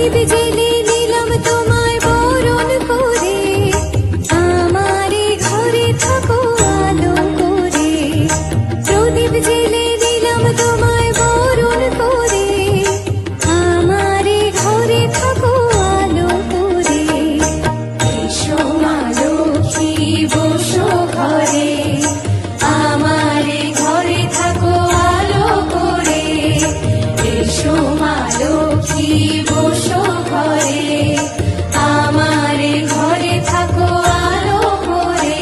প্রদীপ জেলে দিলাম তোমায় বরণ করে, আমারে ঘরে থাকো আলো করে। প্রদীপ জেলে দিলাম তোমায় বরণ করে, আমারে ঘরে থাকো আলো করে। এসো মা লক্ষ্মী বসো ঘরে, আমারে ঘরে থাকো আলো করে। এসো মা লক্ষ্মী বসো ঘরে, আমারে ঘরে থাকো আলো করে।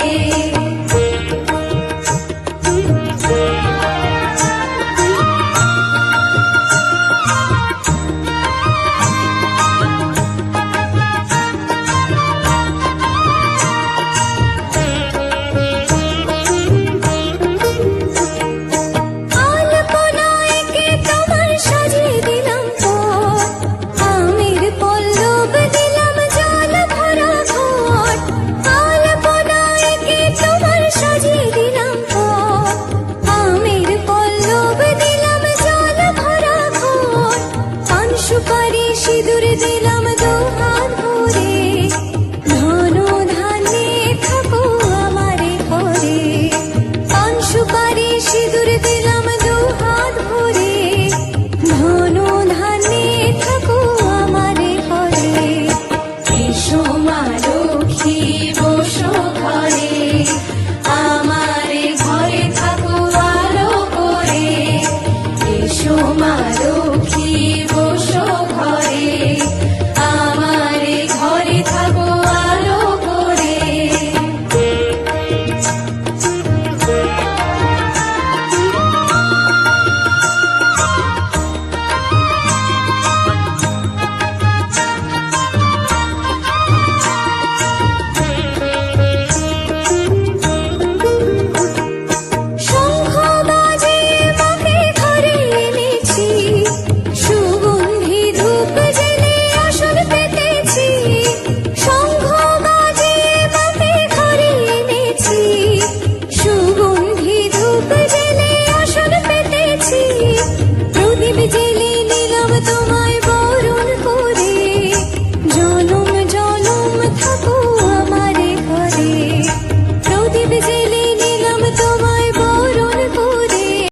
আলপনায় কে তোমার সাজিয়ে দিলাম পথ, আমের পল্লব দিলাম জল ভরা ঘট। আলপনায় কে তোমার সাজিয়ে দিলাম পথ, আমের পল্লব দিলাম জল ভরা ঘট। পান সুপারি সিঁদুর দিলাম